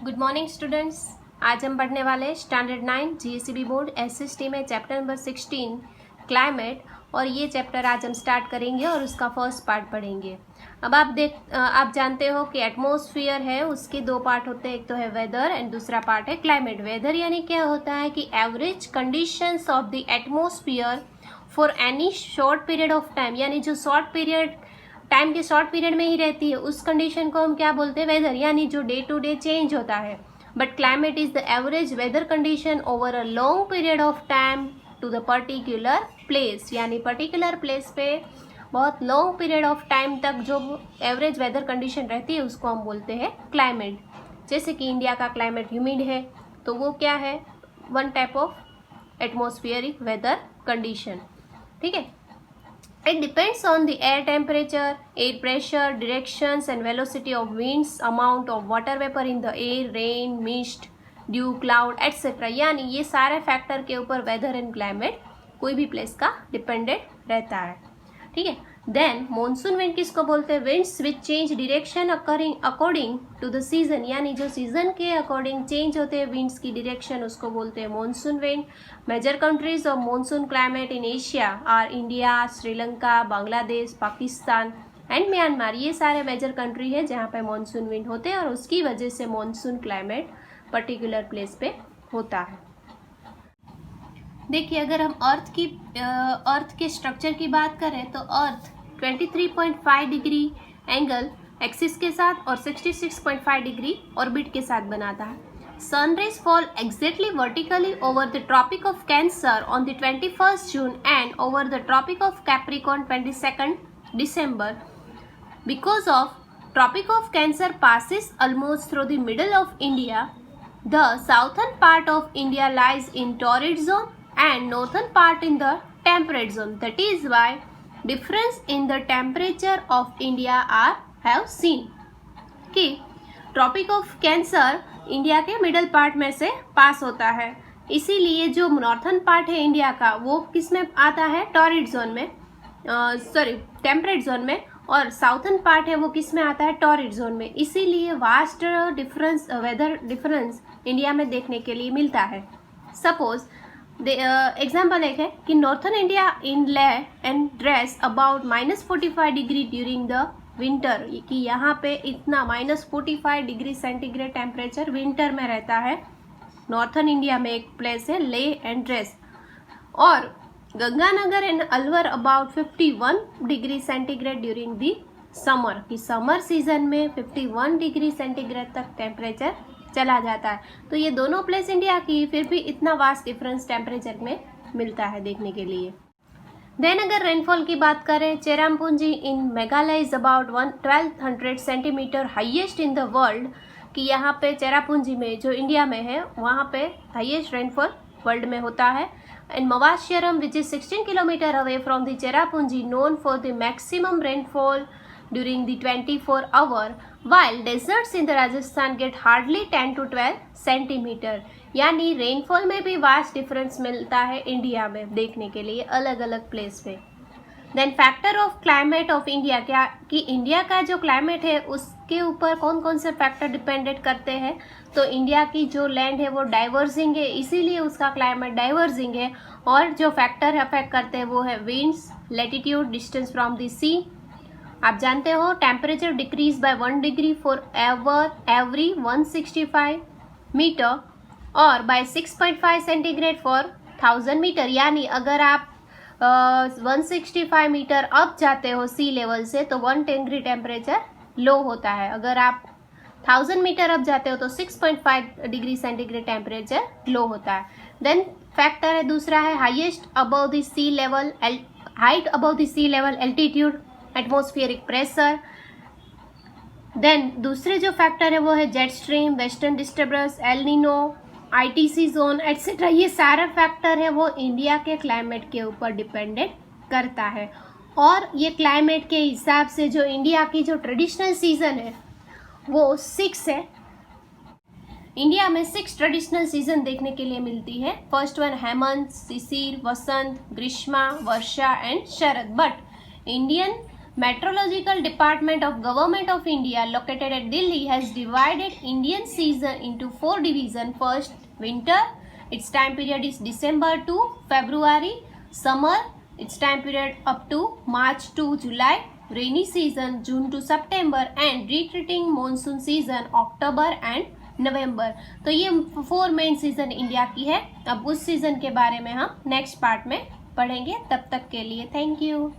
Good morning students. आज हम पढ़ने वाले स्टैंडर्ड 9 जीएसईबी बोर्ड एसएसटी में चैप्टर नंबर 16 क्लाइमेट, और ये चैप्टर आज हम स्टार्ट करेंगे और उसका फर्स्ट पार्ट पढ़ेंगे। अब आप जानते हो कि एटमॉस्फेयर है, उसके दो पार्ट होते हैं, एक तो है वेदर एंड दूसरा पार्ट है क्लाइमेट। वेदर यानी क्या होता है कि average conditions of the atmosphere for any short period of time, यानी जो शॉर्ट पीरियड टाइम के शॉर्ट पीरियड में ही रहती है उस कंडीशन को हम क्या बोलते हैं, वेदर, यानी जो डे टू डे चेंज होता है। But climate is the average weather condition over a long period of time to the particular place, यानी पर्टिकुलर प्लेस पे बहुत लॉन्ग पीरियड ऑफ टाइम तक जो एवरेज वेदर कंडीशन रहती है उसको हम बोलते हैं क्लाइमेट। जैसे कि इंडिया का क्लाइमेट ह्यूमिड है तो वो क्या है, one type of atmospheric weather condition. ठीक है, it depends on the air temperature, air pressure, directions and velocity of winds, amount of water vapor in the air, rain, mist, dew, cloud etc. यानी ये सारे factor के ऊपर weather and climate कोई भी place का डिपेंडेंट रहता है। ठीक है, देन मॉनसून विंड किसको बोलते हैं, winds which change direction according to the season, यानी जो सीजन के अकॉर्डिंग चेंज होते हैं विंड्स की डिरेक्शन उसको बोलते हैं monsoon wind. Major countries of monsoon climate in Asia are India, Sri Lanka, Bangladesh, Pakistan and Myanmar. ये सारे मेजर कंट्री है जहाँ पे मॉनसून विंड होते हैं और उसकी वजह से मॉनसून क्लाइमेट पर्टिकुलर प्लेस पे होता है। देखिए, अगर हम अर्थ के स्ट्रक्चर की बात करें तो अर्थ 23.5 डिग्री एंगल एक्सिस के साथ और 66.5 डिग्री ऑर्बिट के साथ बनाता है। Sun rays fall exactly vertically over the Tropic of Cancer on the 21st June and over the Tropic of Capricorn 22nd December. Because of Tropic of Cancer passes almost through the middle of India, the southern part of India lies in torrid zone and northern part in the temperate zone. That is why difference in the temperature of India are have seen. कि tropic of cancer India के middle part में से पास होता है, इसीलिए जो northern part है India का वो किस में आता है, टॉरिड जोन में, टेम्परेट जोन में, और साउथर्न पार्ट है वो किस में आता है, टॉरिड जोन में। इसीलिए vast difference weather difference India में देखने के लिए मिलता है। सपोज एग्जाम्पल एक है कि नॉर्थन इंडिया इन ले and dress about -45 degree during the winter, कि यहाँ पे इतना -45 डिग्री सेंटीग्रेड टेम्परेचर विंटर में रहता है। नॉर्थन इंडिया में एक प्लेस है ले एंड ड्रेस, और Ganganagar and Alwar about 51 degree centigrade during the summer, कि समर सीजन में 51 डिग्री सेंटीग्रेड तक टेम्परेचर चला जाता है। तो ये दोनों प्लेस इंडिया की, फिर भी इतना वास्ट डिफरेंस टेम्परेचर में मिलता है देखने के लिए। देन अगर रेनफॉल की बात करें, Cherrapunji in Meghalaya is about 1200 centimetre highest in the world, कि यहाँ पे चेरापूंजी में जो इंडिया में है वहाँ पे हाईएस्ट रेनफॉल वर्ल्ड में होता है। And Mawsynram which is 16 kilometre away from the Cherrapunji known for the maximum rainfall during the 24 hour, while deserts in the Rajasthan get hardly 10 to 12 centimetre. यानी रेनफॉल में भी वास्ट डिफरेंस मिलता है इंडिया में देखने के लिए अलग अलग प्लेस पे। Then factor of climate of India, क्या कि इंडिया का जो क्लाइमेट है उसके ऊपर कौन कौन से फैक्टर डिपेंडेंट करते हैं, तो इंडिया की जो लैंड है वो डाइवर्जिंग है, इसीलिए उसका क्लाइमेट डाइवर्जिंग है। और जो फैक्टर अफेक्ट करते हैं वो है winds, latitude, distance from the sea. आप जानते हो temperature decreases by 1 degree for every 165 metre और बाय 6.5 सेंटीग्रेड फॉर 1000 मीटर। यानी अगर आप 165 मीटर अप जाते हो सी लेवल से तो 1 डिग्री टेम्परेचर लो होता है, अगर आप 1000 मीटर अप जाते हो तो 6.5 डिग्री सेंटीग्रेड टेम्परेचर लो होता है। देन फैक्टर है दूसरा है highest above the sea level, height above the sea level, altitude, atmospheric pressure. Then दूसरे जो फैक्टर है वो है jet stream, western disturbance, El Nino, ITC zone etcetera. ये सारे फैक्टर है वो इंडिया के क्लाइमेट के ऊपर डिपेंडेंट करता है। और ये क्लाइमेट के हिसाब से जो इंडिया की जो ट्रेडिशनल सीजन है वो 6 है। इंडिया में 6 ट्रेडिशनल सीजन देखने के लिए मिलती है। First one Hemant, Shishir, Vasant, Grishma, Varsha and Sharad. But Indian Meteorological Department of Government of India located at Delhi has divided Indian season into 4 divisions. First, winter, its time period is December to February. Summer, its time period up to March to July. Rainy season, June to September. And retreating monsoon season, October and November. तो ये 4 main season India की है। अब उस season के बारे में हम नेक्स्ट पार्ट में पढ़ेंगे। तब तक के लिए थैंक यू।